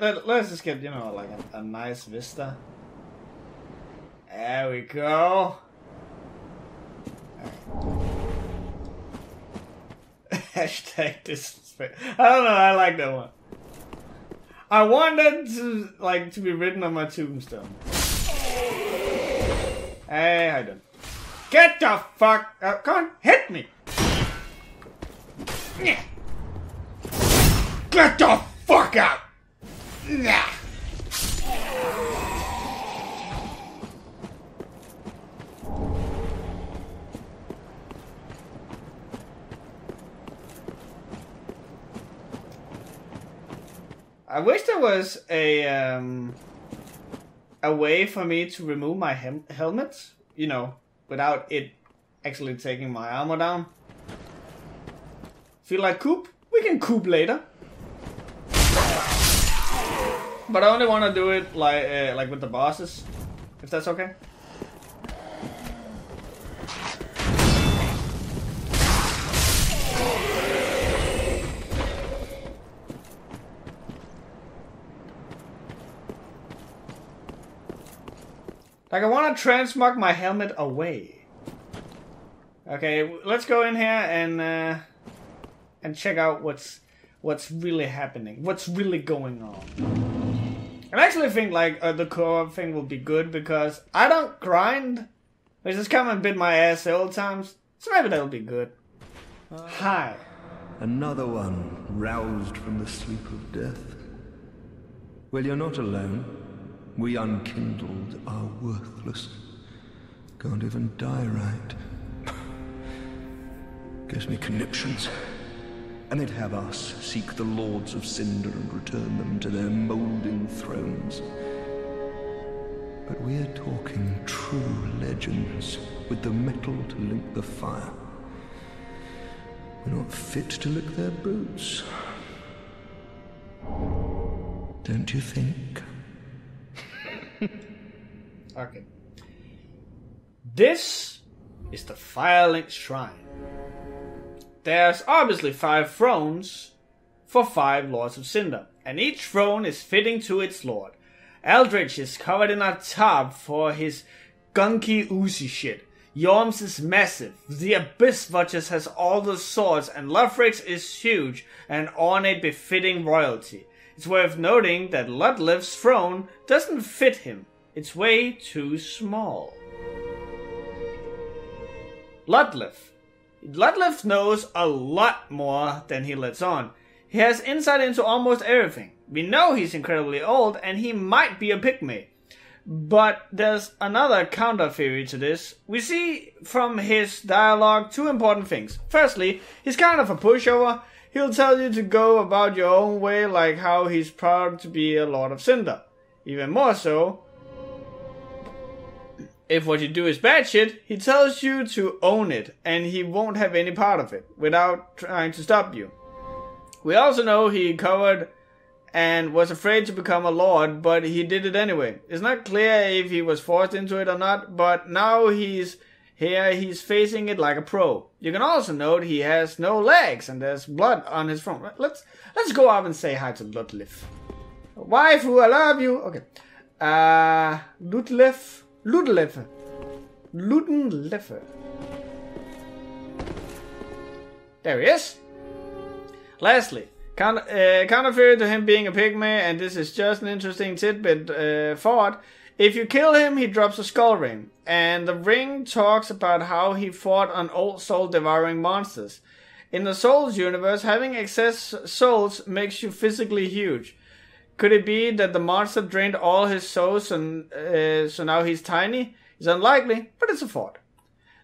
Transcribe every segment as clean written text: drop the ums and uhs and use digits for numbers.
let's just get, you know, like a nice vista. There we go. Hashtag disrespect. I don't know, I like that one. I want that to be written on my tombstone. Hey, how you doing? Get the fuck out! Come on, hit me! Get the fuck out! I wish there was a way for me to remove my helmet, you know, without it actually taking my armor down. Feel like coop? We can coop later. But I only want to do it like with the bosses, if that's okay. Like, I want to transmog my helmet away. Okay, let's go in here and check out what's really happening, what's really going on. I actually think like the co-op thing will be good because I don't grind, which has come and bit my ass several times. So maybe that'll be good. Hi. Another one roused from the sleep of death. Well, you're not alone. We unkindled are worthless. Can't even die right. Gives me conniptions. And they'd have us seek the Lords of Cinder and return them to their moulding thrones. But we're talking true legends with the metal to link the fire. We're not fit to lick their boots. Don't you think? Okay. This is the Firelink Shrine. There's obviously 5 thrones for 5 Lords of Cinder, and each throne is fitting to its lord. Eldritch is covered in a top for his gunky oozy shit. Yorms is massive, the Abyss Vultures has all the swords, and Lothrix is huge and ornate befitting royalty. It's worth noting that Ludlif's throne doesn't fit him. It's way too small. Ludlif knows a lot more than he lets on. He has insight into almost everything. We know he's incredibly old and he might be a pygmy. But there's another counter theory to this. We see from his dialogue 2 important things. Firstly, he's kind of a pushover. He'll tell you to go about your own way, like how he's proud to be a Lord of Cinder. Even more so, if what you do is bad shit, he tells you to own it, and he won't have any part of it, without trying to stop you. We also know he covered and was afraid to become a lord, but he did it anyway. It's not clear if he was forced into it or not, but now he's here, he's facing it like a pro. You can also note he has no legs, and there's blood on his front. Let's go up and say hi to Ludlif. Waifu, I love you. Okay. Ludlif. There he is. Lastly, counter theory to him being a pygmy, and this is just an interesting tidbit thought. If you kill him, he drops a skull ring, and the ring talks about how he fought on old soul-devouring monsters. In the Souls universe, having excess souls makes you physically huge. Could it be that the monster drained all his souls and so now he's tiny? It's unlikely, but it's a thought.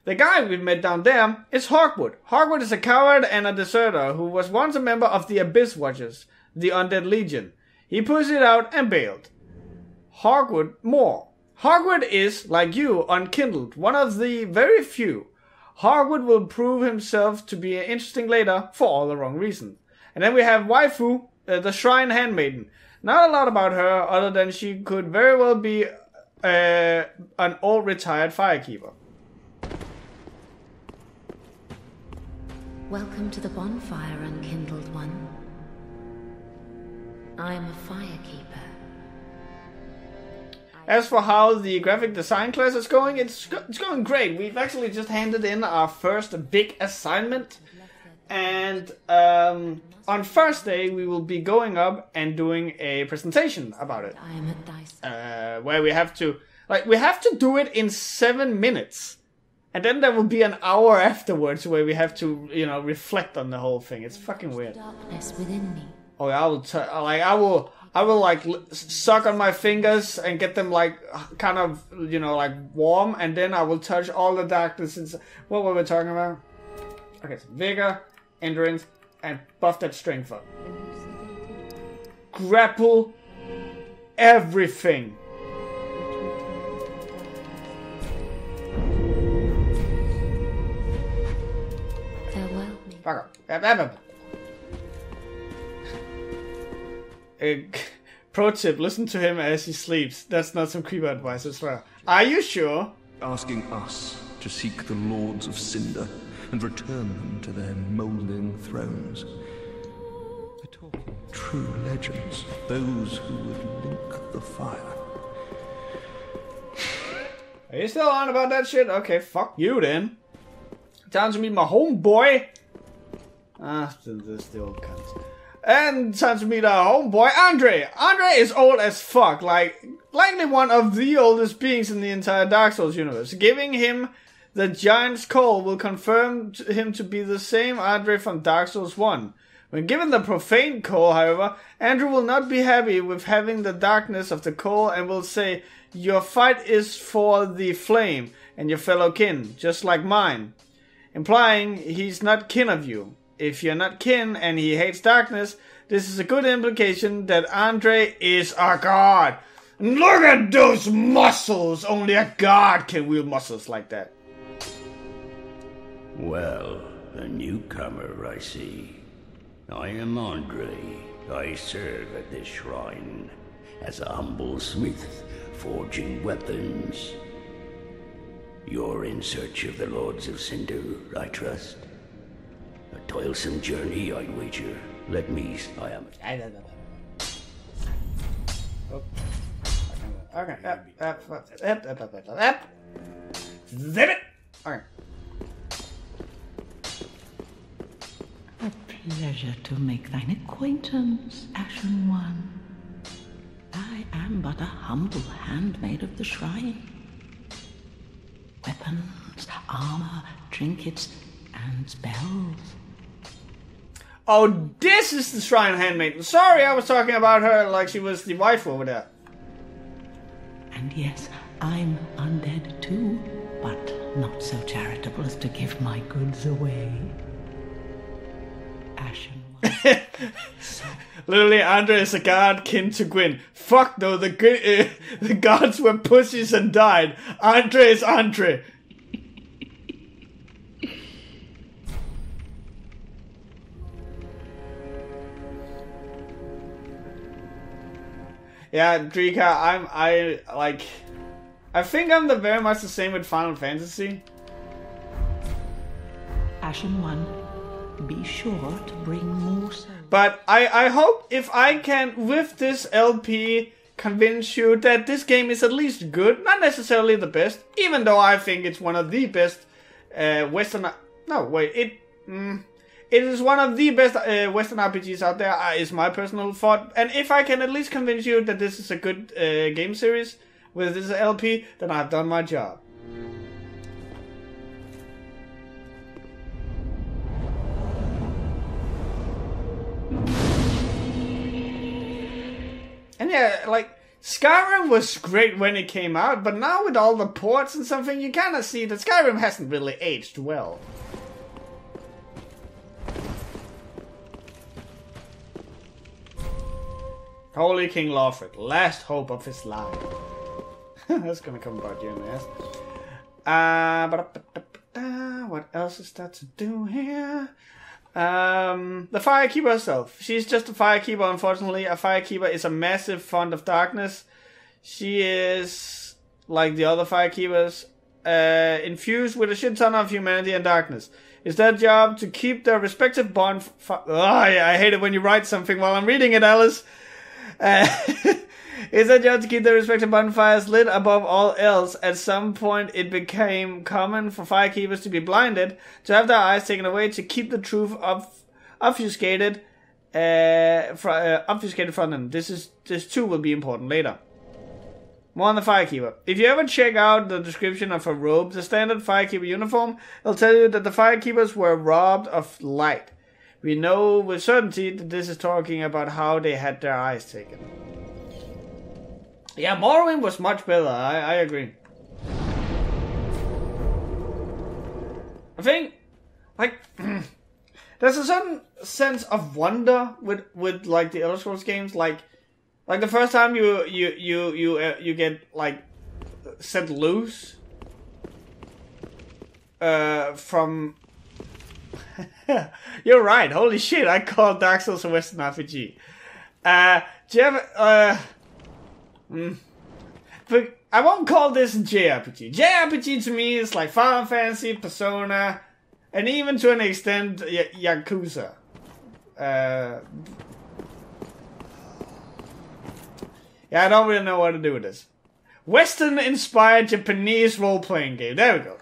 The guy we met down there is Hawkwood. Hawkwood is a coward and a deserter who was once a member of the Abyss Watchers, the Undead Legion. He pussied out and bailed. Hawkwood is, like you, unkindled, one of the very few. Hawkwood will prove himself to be interesting later for all the wrong reasons. And then we have Waifu, the Shrine Handmaiden. Not a lot about her, other than she could very well be an old retired firekeeper. Welcome to the bonfire, unkindled one. I'm a firekeeper. As for how the graphic design class is going, it's going great. We've actually just handed in our first big assignment. And on Thursday, we will be going up and doing a presentation about it. Where we have to do it in 7 minutes. And then there will be an hour afterwards where we have to, reflect on the whole thing. It's fucking weird. Darkness within me. Oh, I will suck on my fingers and get them kind of warm, and then I will touch all the darkness. What were we talking about? Okay, so vigor, endurance, and buff that strength up. Grapple everything. Farewell me. Fuck up. Pro tip, listen to him as he sleeps. That's not some creeper advice, I swear. Are you sure? Asking us to seek the Lords of Cinder and return them to their moulding thrones. We're talking true legends, those who would link the fire. Are you still on about that shit? Okay, fuck you then. Time to meet my homeboy. This the old cunt. And time to meet our homeboy, Andre. Andre is old as fuck, likely one of the oldest beings in the entire Dark Souls universe. Giving him the Giant's Call will confirm him to be the same Andre from Dark Souls 1. When given the Profane Call, however, Andrew will not be happy with having the darkness of the call and will say, "Your fight is for the flame and your fellow kin, just like mine," implying he's not kin of you. If you're not kin and he hates darkness, this is a good implication that Andre is a god. Look at those muscles! Only a god can wield muscles like that. Well, a newcomer, I see. I am Andre. I serve at this shrine as a humble smith, forging weapons. You're in search of the Lords of Cinder, I trust. A toilsome journey, I wager. Let me... I am... Oh. Okay. Zip it! Okay. A pleasure to make thine acquaintance, Ashen One. I am but a humble handmaid of the shrine. Weapons, armor, trinkets, and spells. Oh, this is the shrine handmaid. Sorry, I was talking about her like she was the wife over there. And yes, I'm undead too, but not so charitable as to give my goods away. Ashen One. Literally, Andre is a god kin to Gwyn. Fuck though, the gods were pussies and died. Andre is Andre. Yeah, Drika, I think I'm very much the same with Final Fantasy. Ashen One, be sure to bring more souls. But I hope if I can, with this LP, convince you that this game is at least good, not necessarily the best, even though I think it's one of the best Western... No, wait, it is one of the best Western RPGs out there, is my personal thought. And if I can at least convince you that this is a good game series with this LP, then I've done my job. And yeah, Skyrim was great when it came out, but now with all the ports and something, you kind of see that Skyrim hasn't really aged well. Holy King Lothric, last hope of his line. That's gonna come about you in the ass. What else is there to do here? The Firekeeper herself. She's just a Firekeeper, unfortunately. A Firekeeper is a massive font of darkness. She is, like the other Firekeepers, infused with a shit ton of humanity and darkness. It's their job to keep their respective bond... I hate it when you write something while I'm reading it, Alice. It's a job to keep the respective bonfires lit above all else. At some point, it became common for firekeepers to be blinded, to have their eyes taken away, to keep the truth obfuscated from them. This too will be important later. More on the firekeeper. If you ever check out the description of her robe, the standard firekeeper uniform, it'll tell you that the firekeepers were robbed of light. We know with certainty that this is talking about how they had their eyes taken. Yeah, Morrowind was much better, I agree. I think, like, there's a certain sense of wonder with like the Elder Scrolls games, like the first time you get like set loose from. You're right. Holy shit! I called Dark Souls a Western RPG. Do you ever, but I won't call this a JRPG. JRPG to me is like Final Fantasy, Persona, and even to an extent Yakuza. Yeah, I don't really know what to do with this. Western-inspired Japanese role-playing game. There we go.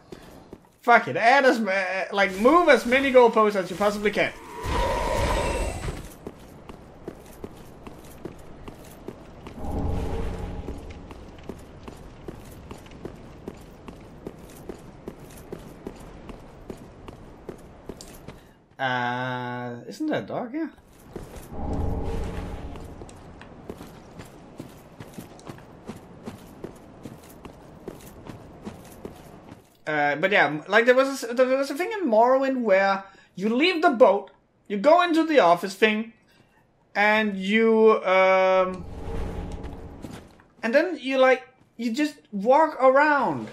Fuck it. Add as move as many goalposts as you possibly can. Isn't that a dog here? But yeah, like there was a thing in Morrowind where you leave the boat, you go into the office thing, and you and then you just walk around,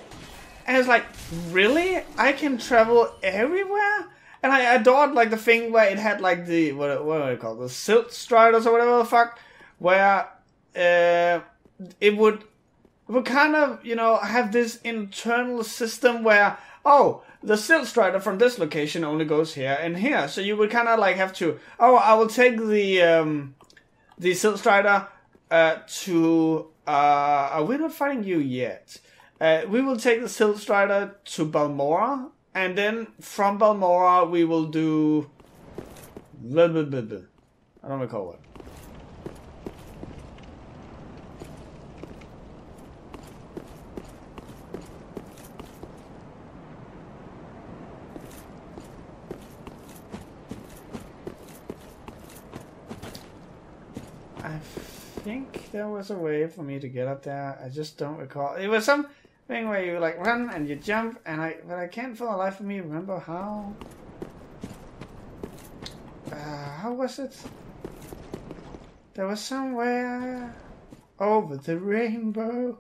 and it's like, really? I can travel everywhere? And I adored like the thing where it had like the what do I call it? The silt striders or whatever the fuck, where it would kind of, you know, have this internal system where, oh, the silt strider from this location only goes here and here. So you would kind of like have to, oh, I will take the silt strider to we're not fighting you yet. We will take the silt strider to Balmora, and then from Balmora we will do I don't recall what. I think there was a way for me to get up there. I just don't recall. It was some thing where you like run and you jump, and but I can't for the life of me remember how. How was it? There was somewhere over the rainbow.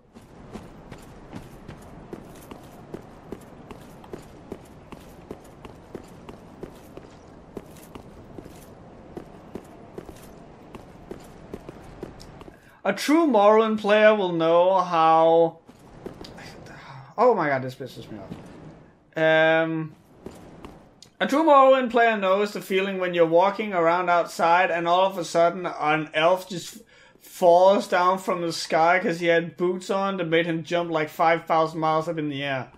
A true Morrowind player will know how... Oh my god, this pisses me off. A true Morrowind player knows the feeling when you're walking around outside and all of a sudden an elf just falls down from the sky because he had boots on that made him jump like 5,000 miles up in the air.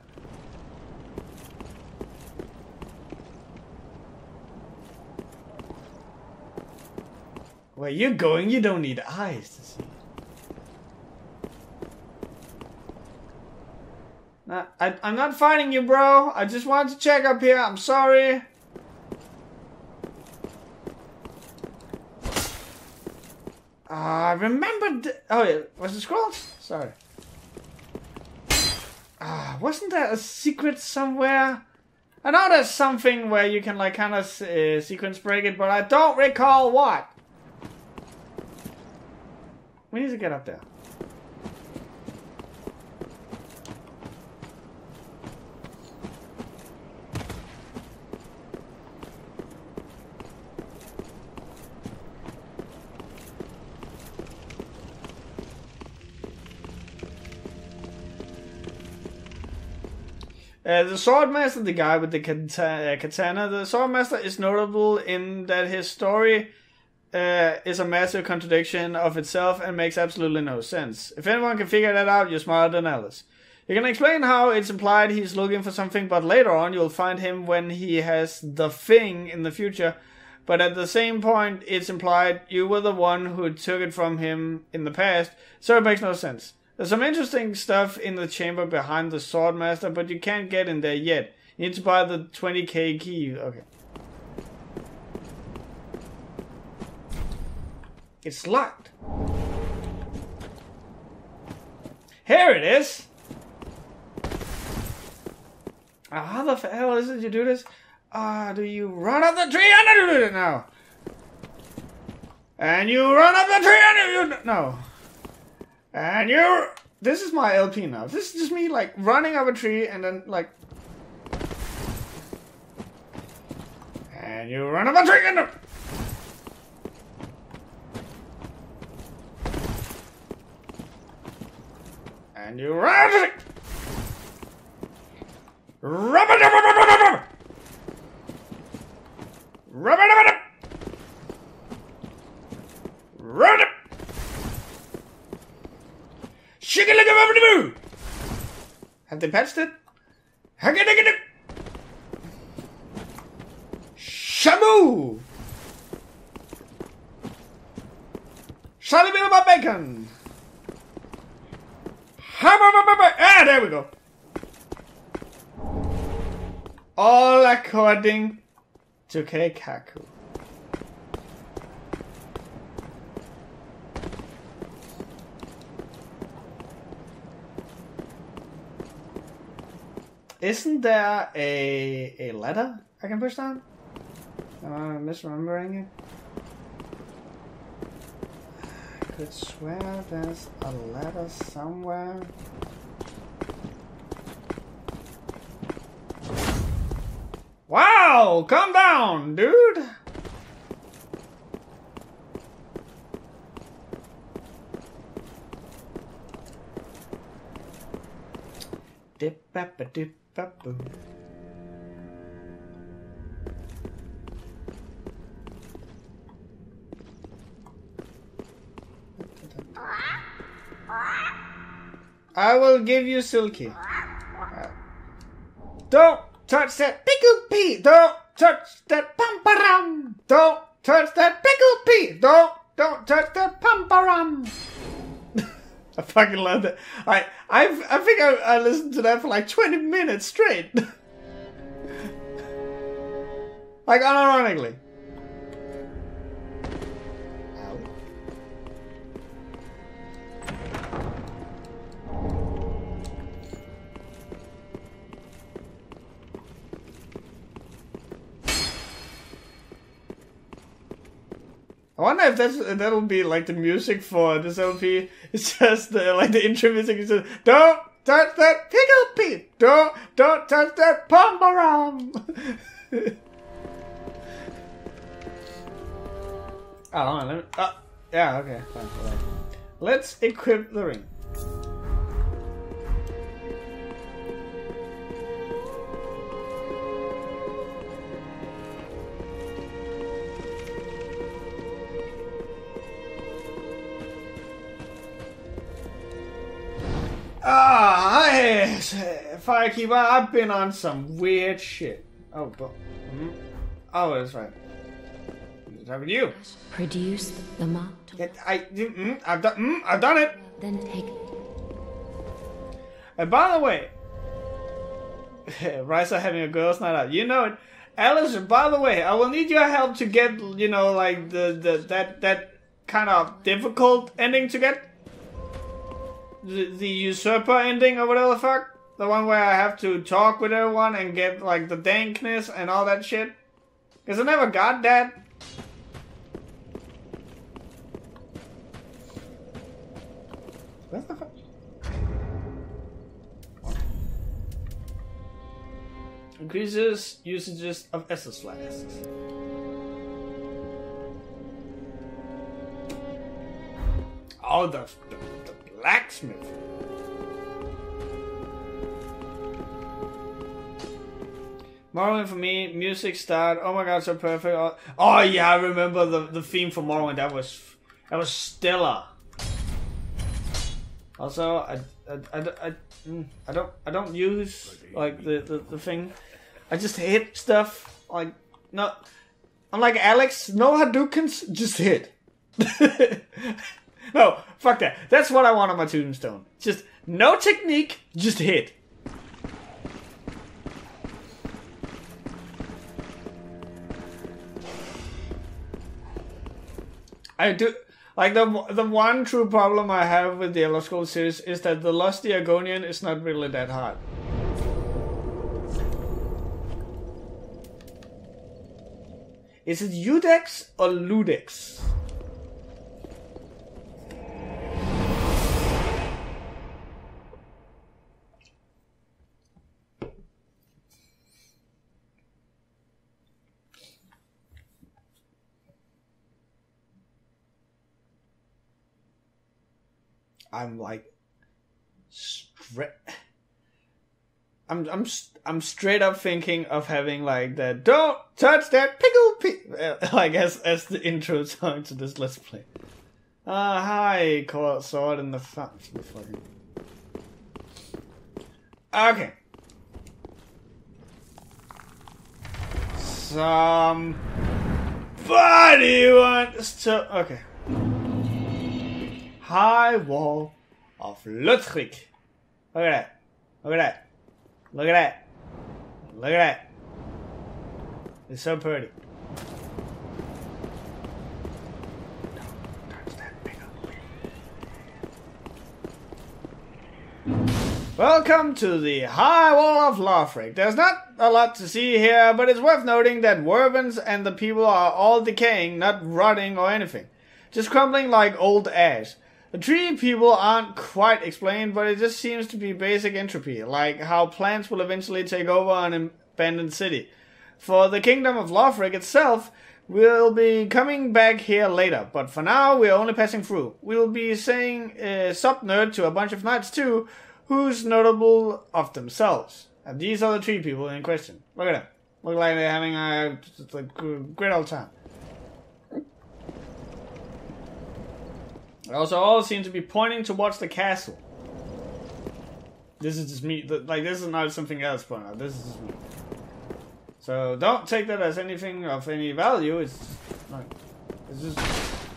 Where you're going, you don't need eyes to see. I'm not fighting you, bro. I just wanted to check up here. I'm sorry. I remembered. Oh yeah, was it scrolls? Sorry. Wasn't there a secret somewhere? I know there's something where you can like kind of sequence break it, but I don't recall what. We need to get up there. The Swordmaster, the guy with the katana, the Swordmaster is notable in that his story is a massive contradiction of itself and makes absolutely no sense. If anyone can figure that out, you're smarter than Alice. You can explain how it's implied he's looking for something, but later on you'll find him when he has the thing in the future. But at the same point, it's implied you were the one who took it from him in the past, so it makes no sense. There's some interesting stuff in the chamber behind the Swordmaster, but you can't get in there yet. You need to buy the 20k key. Okay. It's locked. Here it is! How the hell is it you do this? Do you run up the tree and do it now? And you run up the tree and you... No. And you... This is my LP now. This is just me, like, running up a tree and then, like... And you run up a tree and... And you run up a tree! Rub-a-dub-a-dub-a-dub-a-dub! Rub-a-dub-a-dub! Rub-a-dub! Shigga-ligga-bub-a-doo! Have they patched it? Hugga-digga-doo! Shamu! Shally-billa-bop-bacon! Ah, there we go. All according to Keikaku. Isn't there a ladder I can push down? Am I misremembering it? I could swear there's a ladder somewhere. Wow! Calm down, dude! Dip-bap-a-dip-bap-boo. I will give you Silky. Don't touch that pickled pea! Don't touch that pum-pa-rum! Don't touch that pickled pea! Don't touch that pum-pa-rum! I fucking love that. I think I listened to that for like 20 minutes straight. Like unironically. I wonder if that'll be like the music for this LP. It's just like the intro music is just, don't touch that pickle pea. Don't touch that pom-pom. Oh, let me, yeah, okay, fine. Let's equip the ring. Firekeeper, I've been on some weird shit. Oh, but... Oh, that's right. What's happened to you? Produce the mark. I've done it! Then take... And by the way... Riiser having a girls' night out. You know it. Alice, by the way, I will need your help to get, you know, like, that kind of difficult ending to get. The usurper ending or whatever the fuck. The one where I have to talk with everyone and get like the dankness and all that shit. Because I never got that. What the fuck? Increases usages of Essus flasks. Oh, the blacksmith. Morrowind for me, music start. Oh my god, so perfect. Oh yeah, I remember the theme for Morrowind. That was stellar. Also, I don't use like the thing. I just hit stuff like no. I'm like Alex. No Hadoukens, just hit. No, fuck that. That's what I want on my tombstone. Just no technique, just hit. I do like the one true problem I have with the Elder Scrolls series is that the Lusty Argonian is not really that hard. Is it Udex or Ludex? I'm like I'm straight up thinking of having like that "Don't touch that pickle," like as the intro song to this Let's Play. Hi, sword in the fucking. Okay. Somebody wants to. Okay. High wall of Luthric. Look at that. Look at that. Look at that. Look at that. It's so pretty. Don't touch that pickle. Welcome to the High Wall of Lothric. There's not a lot to see here, but it's worth noting that Wervins and the people are all decaying, not rotting or anything. Just crumbling like old ash. The tree people aren't quite explained, but it just seems to be basic entropy, like how plants will eventually take over an abandoned city. For the kingdom of Lothric itself, we'll be coming back here later, but for now we're only passing through. We'll be saying sub-nerd to a bunch of knights too, who's notable of themselves. And these are the tree people in question. Look at them. Look like they're having a great old time. They also all seem to be pointing towards the castle. This is just me. This is not something else pointing out. This is just me. So don't take that as anything of any value. It's just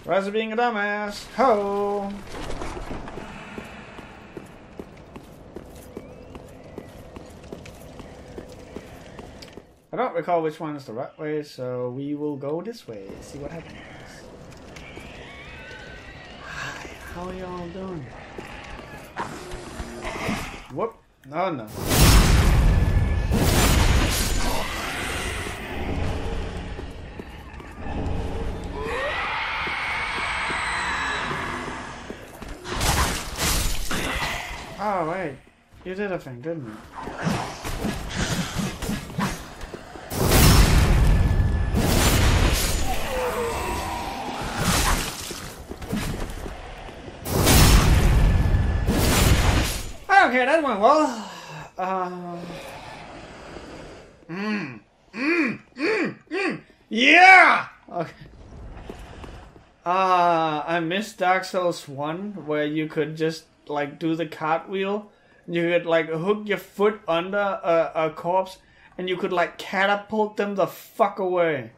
Riiser being a dumbass. Ho! I don't recall which one is the right way, so we will go this way. See what happens. How are y'all doing? Whoop. Oh no. Oh wait. You did a thing, didn't you? Okay, that went well. Yeah! Okay. I missed Dark Souls 1, where you could just, like, do the cartwheel. You could, like, hook your foot under a corpse, and you could, like, catapult them the fuck away.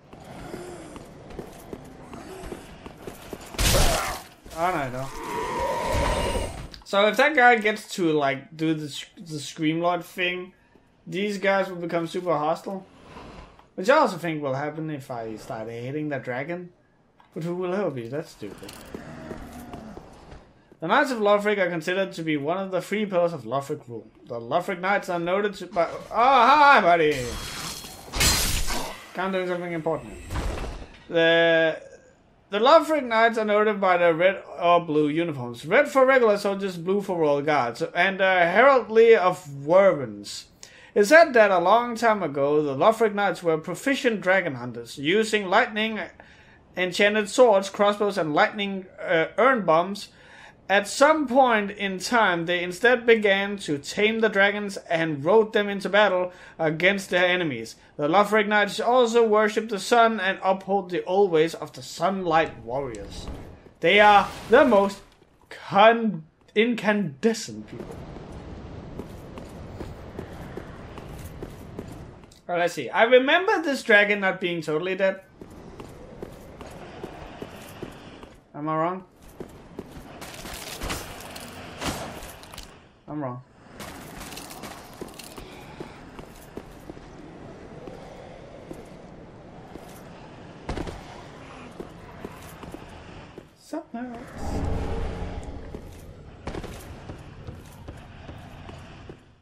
Oh, no, I don't. So if that guy gets to like do the Screamlord thing, these guys will become super hostile. Which I also think will happen if I start hitting that dragon. But who will help me? That's stupid. The Knights of Lothric are considered to be one of the 3 pillars of Lothric rule. The Lothric Knights are noted to by... Oh, hi, buddy! Can't do something important. The Lothric Knights are noted by their red or blue uniforms. Red for regular soldiers, blue for royal guards, and heraldry of Wervins. It's said that a long time ago, the Lothric Knights were proficient dragon hunters, using lightning enchanted swords, crossbows, and lightning urn bombs, At some point in time, they instead began to tame the dragons and rode them into battle against their enemies. The Lothric Knights also worship the sun and uphold the old ways of the Sunlight Warriors. They are the most incandescent people. Alright, let's see. I remember this dragon not being totally dead. Am I wrong? I'm wrong. Something else.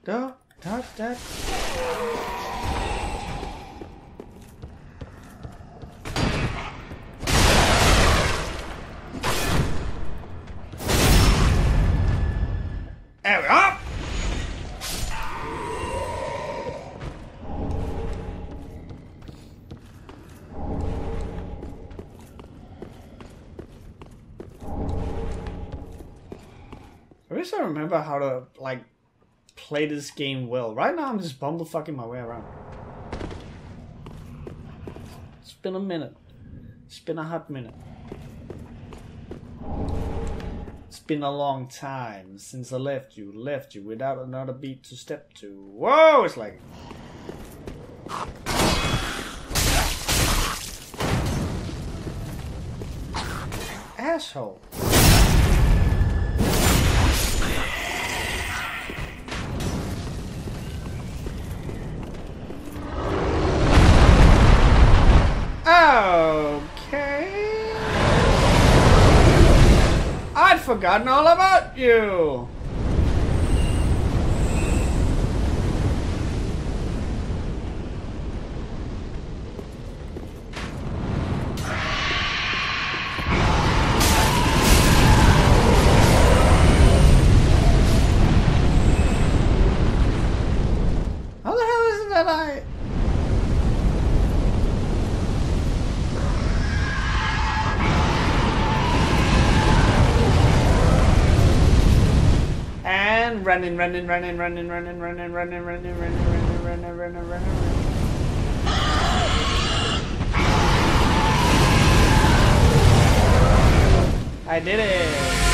Don't touch that. There we are! I wish I remember how to, like, play this game well. Right now I'm just bumblefucking my way around. It's been a minute. It's been a hot minute. It's been a long time since I left you without another beat to step to. Whoa, it's like... Asshole. Okay. I'd forgotten all about you. How the hell is it that I... And running. I did it.